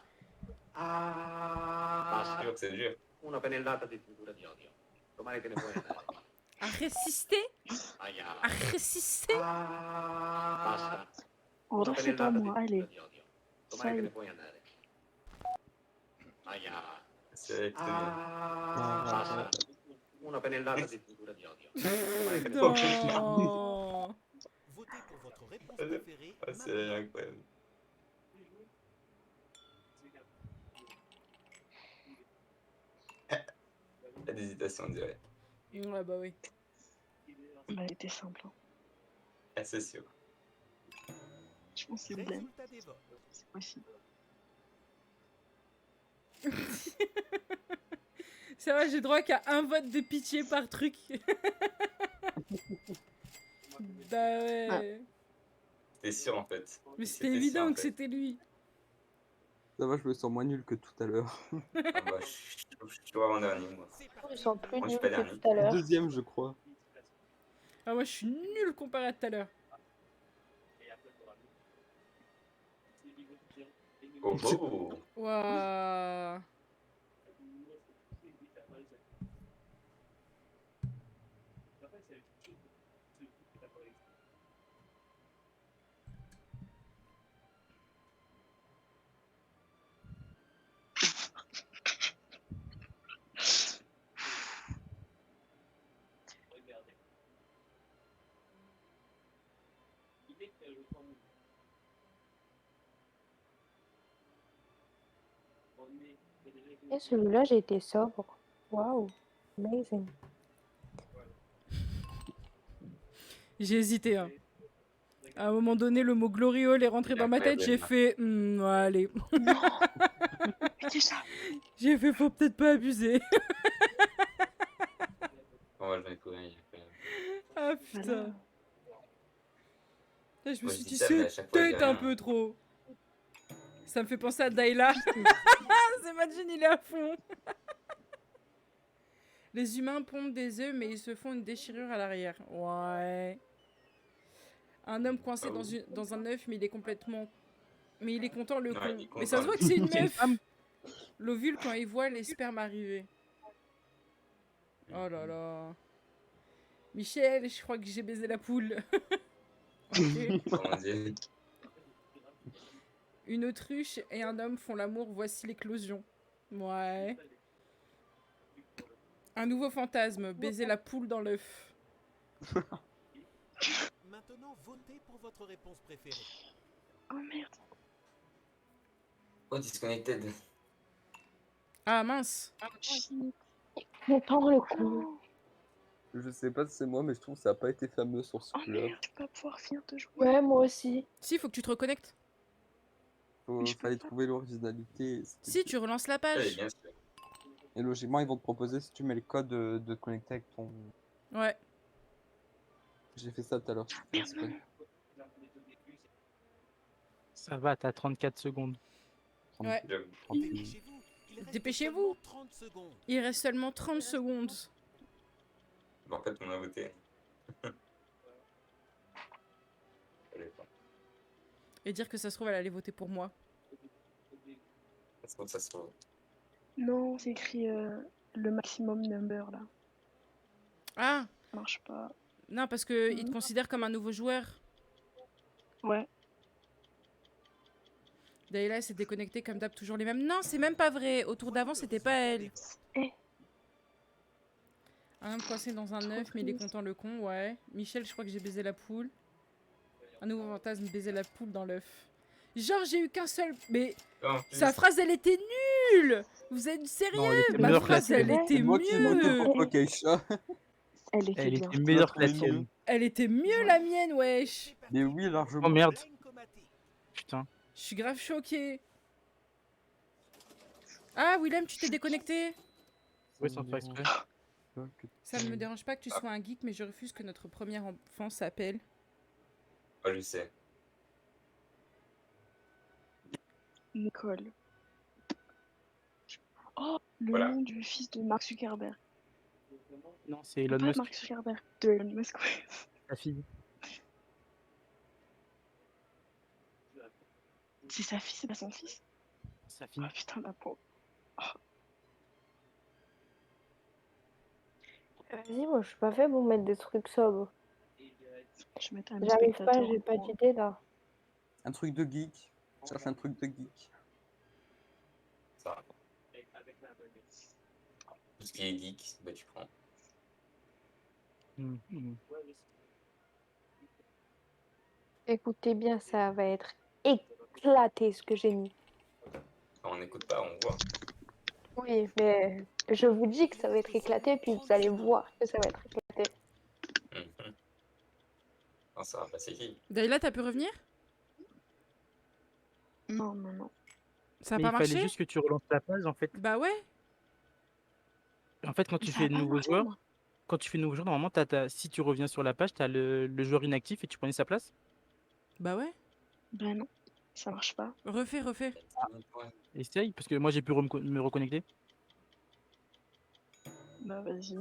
Basta. Dur, c'est dur. Una pennellata di tintura di odio. Domani te ne puoi andare. À résister. À résister. Basta. en vrai, c'est pas moi. Allez. Ça Domani y te ne est. puoi andare. C'est avec toi. Basta. Una pennellata di tintura di odio. Domani te ne puoi andare. Non. Votez pour votre réponse préférée. Ah, c'est incroyable. Pas d'hésitation, on dirait. Ouais, bah oui. Bah, elle était simple. Hein. Ah, c'est sûr. Je pense que c'est Blaine. Résultat des votes. C'est possible. Ça va, j'ai droit qu'à un vote de pitié par truc. Bah ouais. C'était sûr en fait. Mais c'était évident sûr, en que fait. c'était lui. Ça va, je me sens moins nul que tout à l'heure. Ah bah, je suis toujours avant-dernier, moi. Je sens plus Moi, je nul suis pas que dernier. tout à l'heure. Deuxième, je crois. Ah, moi, je suis nul comparé à tout à l'heure. Oh, oh. Waouh. Et celui-là, j'ai été sobre. Waouh, amazing. J'ai hésité. Hein. À un moment donné, le mot gloriole est rentré dans ma tête. J'ai fait. Allez. J'ai fait, faut peut-être pas abuser. On va le mettre courir, il est incroyable. Ah putain. Là, je me Moi, suis je dit, dis ça, mais à c'est chaque fois, il y a peut-être un rien. peu trop. Ça me fait penser à Dayla. S'imagine, il est à fond. Les humains pondent des œufs, mais ils se font une déchirure à l'arrière. Ouais. Un homme coincé dans un œuf, mais il est complètement... Mais il est content, le Non, con. il est Mais ça se content, voit que lui. c'est une C'est une meuf. femme. L'ovule, quand il voit les spermes arriver. Oh là là. Michel, je crois que j'ai baisé la poule. Ok. Comment dire? Une autruche et un homme font l'amour, voici l'éclosion. Ouais. Un nouveau fantasme, baiser la poule dans l'œuf. Maintenant, votez pour votre réponse préférée. Oh merde. Oh, disconnected. Ah mince. Content le coup. Je sais pas si c'est moi, mais je trouve que ça a pas été fameux sur ce Oh coup-là. merde, je vais pas pouvoir finir de jouer. Ouais, moi aussi. Si, faut que tu te reconnectes. Fallait trouver l'originalité. Si, tu relances la Ouais, page. bien sûr. Et logiquement, ils vont te proposer si tu mets le code de te connecter avec ton. Ouais. J'ai fait ça tout à l'heure. j'ai fait exprès. Ça va, t'as 34 secondes. Ouais. J'avoue. Dépêchez-vous. Il reste Dépêchez-vous. seulement 30 secondes. Il reste seulement 30 secondes. Bon, en fait, on a voté. Allez, bon. Et dire que ça se trouve, elle allait voter pour moi. Ça se trouve, ça se trouve. Non, c'est écrit le maximum number là. Ah Ça marche pas. non, parce que il te considère comme un nouveau joueur. Ouais. Dayla s'est déconnectée comme d'hab, toujours les mêmes. Non, c'est même pas vrai. Au tour d'avant, c'était pas elle. Eh. Un homme coincé dans un œuf, mais il est content le con, ouais. Michel, je crois que j'ai baisé la poule. Un nouveau fantasme, baiser la poule dans l'œuf. Genre, j'ai eu qu'un seul... Mais En plus, sa phrase, elle était nulle. Vous êtes Non, elle sérieux? était Ma meilleure que la phrase, elle tienne. était C'est moi qui ai voté mieux. pour toi, Keisha. Elle était Elle bien. était meilleure que la trouvé mieux. tienne. Elle était mieux, la mienne, wesh. Mais oui, Oh largement. merde. Putain. Je suis grave choquée. Ah, Willem, tu t'es déconnecté? Ouais, sans faire exprès. Ça ne me dérange pas que tu sois un geek, mais je refuse que notre premier enfant s'appelle... oh, je sais. Nicole. Oh, le Voilà. nom du fils de Mark Zuckerberg. Non, c'est Elon Pas Musk, Mark Zuckerberg, de Elon Musk, ouais. la fille. C'est sa fille, c'est pas son fils. Sa fille. Oh putain, la pauvre. Vas-y, moi je suis pas fait pour mettre des trucs sobres. Je mettais un J'arrive pas, spectateur j'ai en pas coin. d'idée là. Un truc de geek. Je cherche un truc de geek. Ça va. Tout ce qui est geek, bah tu prends. Écoutez bien, ça va être éclaté ce que j'ai mis. Quand on n'écoute pas, on voit. Oui, mais je vous dis que ça va être éclaté, puis vous allez voir que ça va être éclaté. Mhm. Non, ça va passer qui? Dayla, t'as pu revenir? Non, non, non. Ça a Mais pas il fallait marché? juste que tu relances la page en fait. Bah ouais. En fait, quand tu Ça fais a de pas nouveaux marché, joueurs, moi. quand tu fais de nouveaux joueurs, normalement, si tu reviens sur la page, t'as le joueur inactif et tu prenais sa place. Bah ouais. Bah non, ça marche pas. Refais, refais. Essaye, parce que moi j'ai pu me reconnecter. Bah vas-y.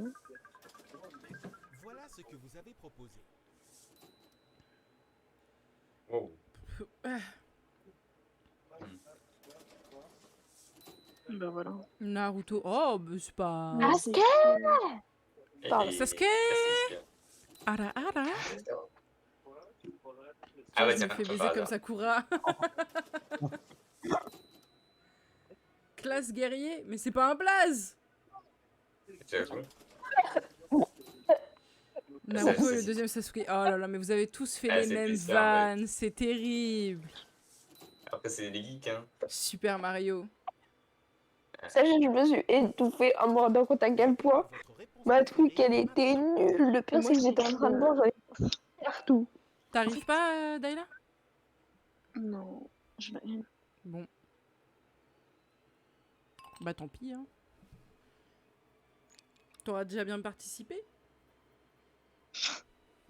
Voilà ce que vous avez proposé. Wow. Ah, Bah voilà. Naruto. Oh, bah c'est pas... Mais Sasuke Et- Pardon. et- Sasuke Ara ara. Ah ouais, Je me tiens, fais par baiser comme hasard. Sakura. Classe guerrier. Mais c'est pas un blaze. J'avoue. Naruto c'est- et le deuxième Sasuke. Oh là là, mais vous avez tous fait Ah, les c'est mêmes plus ça, en fait. vannes. C'est terrible. Après, c'est des geeks, hein. Super Mario. Sachez que je me suis étouffée en me rendant compte à quel point Votre réponse ma truc préférée elle était nulle. Le pire Moi, c'est que c'est j'étais en train de voir, j'en ai partout. T'arrives pas, Dayla? Non, je vais... Bon. Bah tant pis, hein. T'auras déjà bien participé?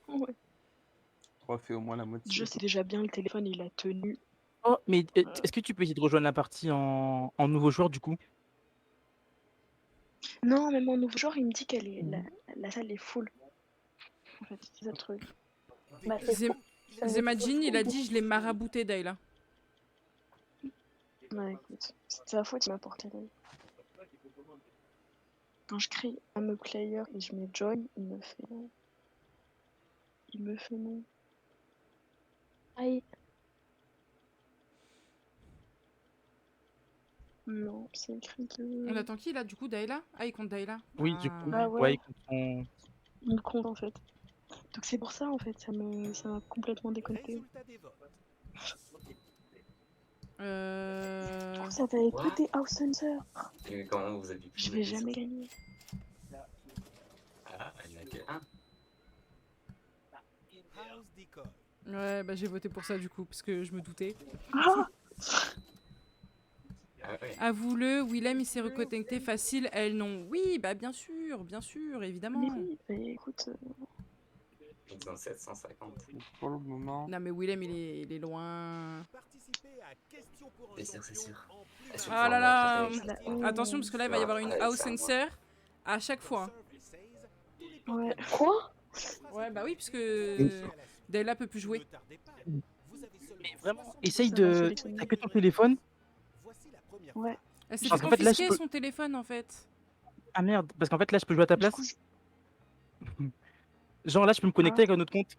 Ouais. Tu fait au moins la moitié. Je sais déjà bien, le téléphone il a tenu. Oh, mais est-ce que tu peux essayer de rejoindre la partie en nouveau joueur du coup? Non, même mon nouveau joueur, il me dit qu'elle est la salle est full. En fait, c'est ça le truc. Bah, c'est Zem- fou. Ça me Zemadjin, fait il a fou. dit je l'ai marabouté, Dayla. Ouais, écoute, c'est de sa faute, il m'a porté l'œil. Quand je crie I'm a player et je mets join, il me fait non. Il me fait non. Aïe. Non, c'est écrit que. On attend qui là du coup, Daïla? Ah, il compte Daïla. Oui, du Ah. coup, Ah ouais. ouais, ils sont- Il me compte en fait. Donc c'est pour ça en fait, ça m'a complètement déconnecté. Résultat des votes. Oh, ça t'avait What? tout des House Hunter. Et comment vous avez pu Je jouer vais ça? jamais gagner. Ah, il n'y en a que un. House Decoy. Ouais, bah j'ai voté pour ça du coup, parce que je me doutais. Ah Ah ouais. Avoue-le, Willem il s'est reconnecté facile, elle non. Oui, bah bien sûr, évidemment. Mais oui, bah, écoute. Ils ont 750. Pour le moment. Non mais Willem il est loin. Participez à Question pour un C'est sûr, champion c'est sûr. en plus Ah, d'un Ah là là. Oh. Attention parce que là il va y avoir une Ouais, house c'est à moi. sensor à chaque fois. Ouais. Quoi? Ouais, bah oui, parce que Dayla peut plus jouer. Mais vraiment, essaye Ça va de. sélectionner. T'as que ton téléphone. Ouais. Elle s'est fait Parce qu'en fait, là, je confisquer peux- son téléphone en fait. Ah merde, parce qu'en fait là je peux jouer à ta Du place. coup, Genre là je peux me connecter avec un autre compte.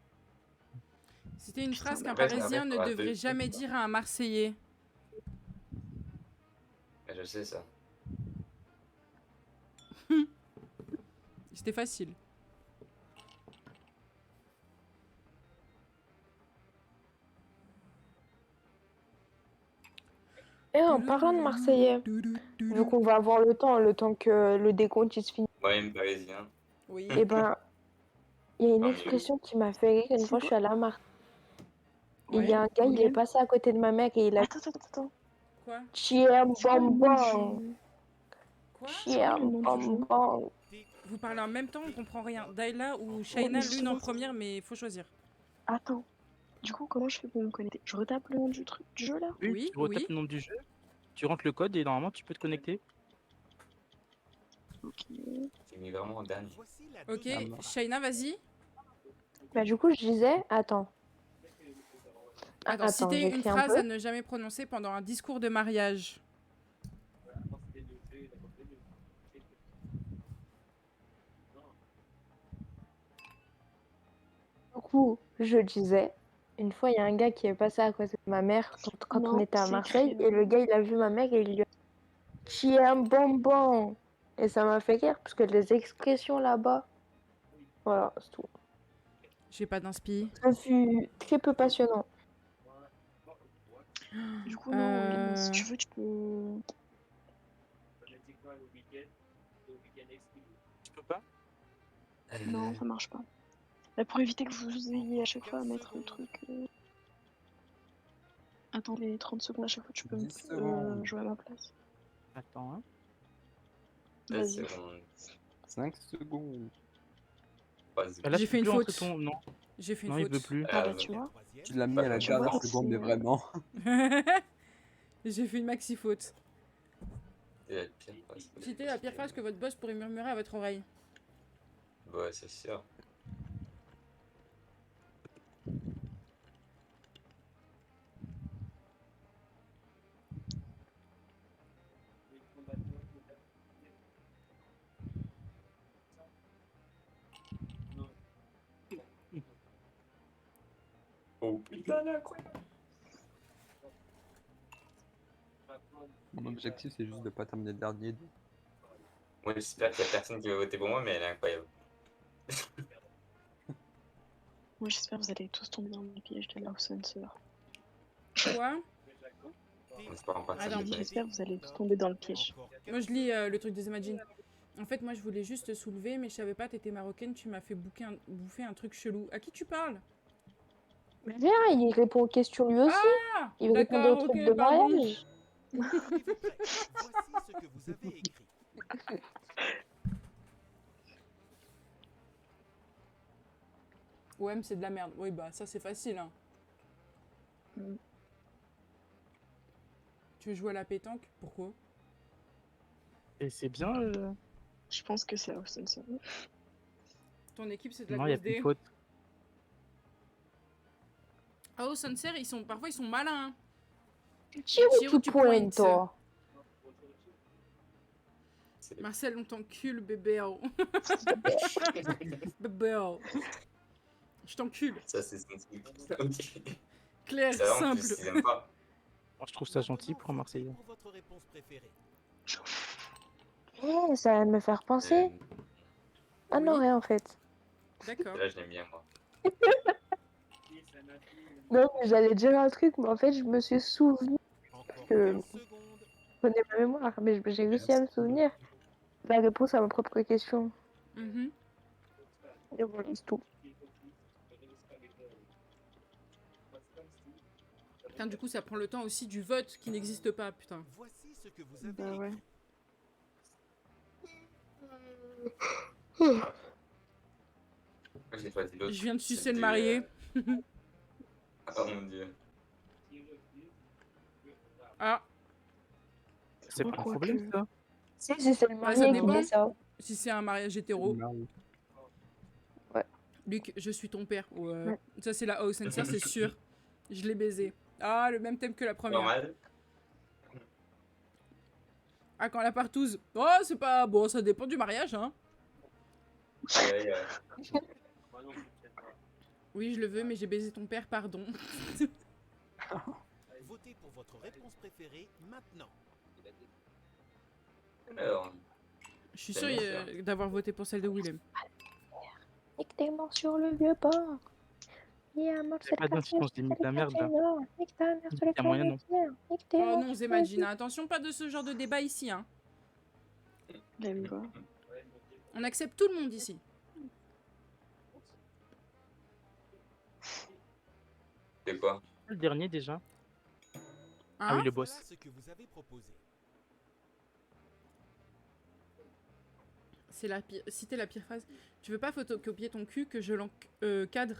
C'était une phrase qu'un En fait, Parisien ne faudra devrait deux. jamais dire à un Marseillais. Mais je sais ça. C'était facile. Et en parlant de Marseillais, vu qu'on va avoir le temps que le décompte il se finit, Moi-même parisien. Oui. et ben, il y a une Ah, mais expression qui m'a fait rire une fois, je suis allée à Marseille. Et il y Ouais. a un gars, il est William. passé à côté de ma mère et il a Attends. Quoi? Chien C'est quoi le nom bonbon, du- Quoi? chien le nom du jeu bonbon. Vous parlez en même temps, on comprend rien. Dayla ou Shaina, mais l'une en justement, première, mais il faut choisir. Attends. Du coup, comment je fais pour me connecter? Je retape le nom du truc du jeu là? Oui, Tu retapes oui. le nom du jeu, tu rentres le code et normalement tu peux te connecter. Ok. J'ai mis vraiment en dernier. Ok, Shaina, vas-y. Bah du coup, je disais, attends. Attends, Attends, citer une j'écris un phrase peu. à ne jamais prononcer pendant un discours de mariage. Du coup, je disais, une fois, il y a un gars qui est passé à côté de ma mère quand on Non, était à c'est Marseille, écrit, et le gars, il a vu ma mère et il lui a dit chien bonbon. Et ça m'a fait rire, parce que les expressions là-bas, voilà, c'est tout. J'ai pas d'inspi. Ça fut très peu passionnant. Du coup, non, William, si tu veux, tu peux. Tu peux pas? Non, ça marche pas. Bah, pour éviter que vous ayez à chaque fois à mettre le truc. Attends les 30 secondes à chaque fois, tu peux 10 secondes. jouer à ma place. Attends, hein. 2 Vas-y. secondes. 5 secondes. 3 Là, secondes. J'ai tu fait peux une plus rentrer faute. ton. Non, J'ai fait une non, il veut faute. plus. Ah bah tu vois. Tu l'as mis à la Tu vois, dernière c'est- seconde, mais vraiment. J'ai fait une maxi faute. C'est la pire phrase. Citez la pire phrase que votre boss pourrait murmurer à votre oreille. Ouais, c'est sûr. Oh putain, là, incroyable. Mon objectif, c'est juste de pas terminer dernier. Moi, j'espère qu'il y a personne qui va voter pour moi, mais elle est incroyable. Moi j'espère que vous allez tous tomber dans le piège de la sensor. Quoi? On espère en partie. Attends, J'espère que vous allez tous tomber dans le piège. Moi je lis le truc des Imagine. En fait, moi je voulais juste te soulever, mais je savais pas, t'étais marocaine, tu m'as fait bouffer un truc chelou. À qui tu parles? Mais viens, il répond aux questions lui aussi. Ah, Il répond d'accord, aux trucs ok, de pardon. mariage. Voici ce que vous avez écrit. Ouais, mais c'est de la merde. Oui, bah ça c'est facile. Hein. Tu veux jouer à la pétanque? Pourquoi? Et c'est bien. Je pense que c'est la sensor. Ton équipe c'est de la Non, il y a grosse plus de D. faute. Ah, au Sunset, parfois ils sont malins. Hein. Chiro Chiro, tu tu pointes. pointes. Marcel, on t'encule, bébé. Oh. Bébé. Oh. Je t'encule. Ça, c'est son truc. Ok. Clair, Ça va, en simple. plus, ils aiment pas. Moi, je trouve ça gentil pour un Marseillais. Pour votre réponse préférée. Ça va me faire penser. Ah non, rien en fait. D'accord. Là, je l'aime bien, moi. Non, mais j'allais dire un truc, mais en fait, je me suis souvenu que. Je connais ma mémoire, mais j'ai réussi à me souvenir la réponse à ma propre question. Mhm. Et voilà, c'est tout. Putain, du coup, ça prend le temps aussi du vote qui n'existe pas, putain. Voici ce que vous avez Bah ouais. Moi, j'ai choisi l'autre. Je viens de sucer C'était, le marié. Oh mon dieu. Ah, C'est pas un Quoique- problème, ça. Si c'est le bah, marié ça qui dépend. dit ça. Si c'est un mariage hétéro. Non. Luc, je suis ton père. Ouais. Ouais. Ça, c'est la hausse sincère, c'est sûr. Je l'ai baisé. Ah, le même thème que la première. Normal. Ah, quand la partouze. Oh, c'est pas. Bon, ça dépend du mariage, hein. Ouais, Votez Oui, je le veux, mais j'ai baisé ton père, pardon. pour votre réponse préférée maintenant. Alors, Je suis C'est sûre bien d'avoir voté pour celle de Willem. Nique tes morts sur le vieux port. Il y a un mort, C'est pas bien si on se dit nique la merde, là. Nique ta mère sur le Y a moyen, non. Nique tes Oh morts non, sur Zéman, le Gina, attention, pas de ce genre de débat ici, hein. J'aime pas. On accepte tout le monde ici. c'est quoi? Le dernier, déjà. Ah Hein oui, le boss. Voilà ce que vous avez proposé. C'est la pire. Citer la pire phrase. Tu veux pas photocopier ton cul que je l'encadre?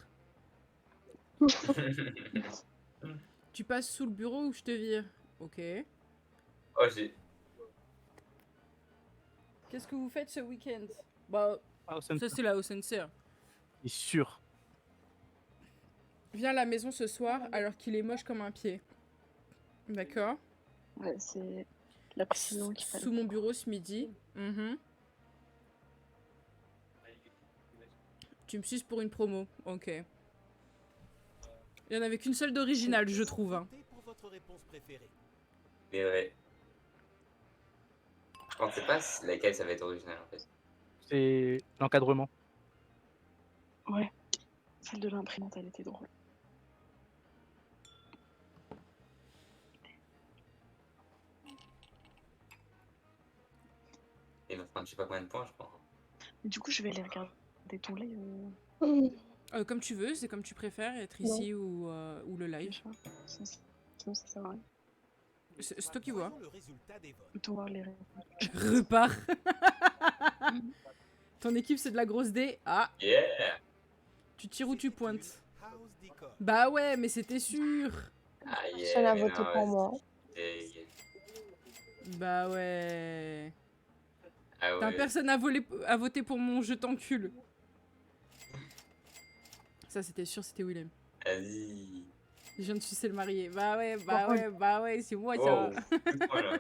Tu passes sous le bureau ou je te vire? Ok. Oh, j'ai. Qu'est-ce que vous faites ce week-end? Bah, Ah, ça c'est la sincère. C'est sûr. Viens à la maison ce soir alors qu'il est moche comme un pied. D'accord. Ouais, c'est la précision qu'il fallait. Sous mon bureau ce midi. Mhm. Tu me suces pour une promo. Ok. Il y en avait qu'une seule d'originale, je trouve. Hein. Votez pour votre réponse préférée. Mais ouais. Je pensais pas laquelle ça va être original en fait. C'est l'encadrement. Ouais. Celle de l'imprimante, elle était drôle. Il va prendre je sais pas combien de points, je crois. Mais du coup, je vais aller regarder ton live. Comme tu veux, c'est comme tu préfères, être Non. ici ou le live. Sinon, ça sert à rien. C'est toi qui vois. Le résultat des votes. Autant voir les réponses. Repars. Ton équipe, c'est de la grosse D. Ah, Yeah! tu tires ou tu pointes? House Decor. Bah ouais, mais c'était sûr. Ah, Personne n'a mais voté non, pour ouais, moi. Bah ouais. Ah Putain, ouais. personne a voté pour mon je t'encule. Ça, c'était sûr, c'était Willem. Vas-y. Je viens de sucer le marié. Bah ouais, c'est moi ça. Oh, voilà.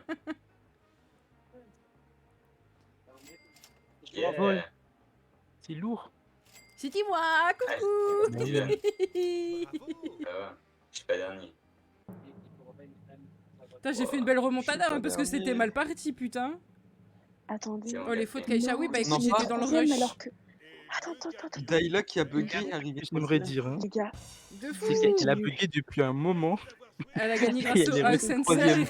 Bravo. Yeah. C'est lourd. C'était moi, coucou. Dylan. Bravo. Ça va. Je suis pas dernier. Putain, j'ai fait une belle remontada pas hein, parce que dernier. c'était mal parti, putain. Attendez. C'est Oh, les fautes Kaisha. Kaisha, oui, bah Non, écoute, j'étais dans le rush. Alors que... Attends. Daila qui a bugué, arrivé. J'aimerais dire, hein. Les gars, De fou. C'est qu'elle a bugué depuis un moment. Elle a gagné Et grâce elle au est restée sincère. troisième.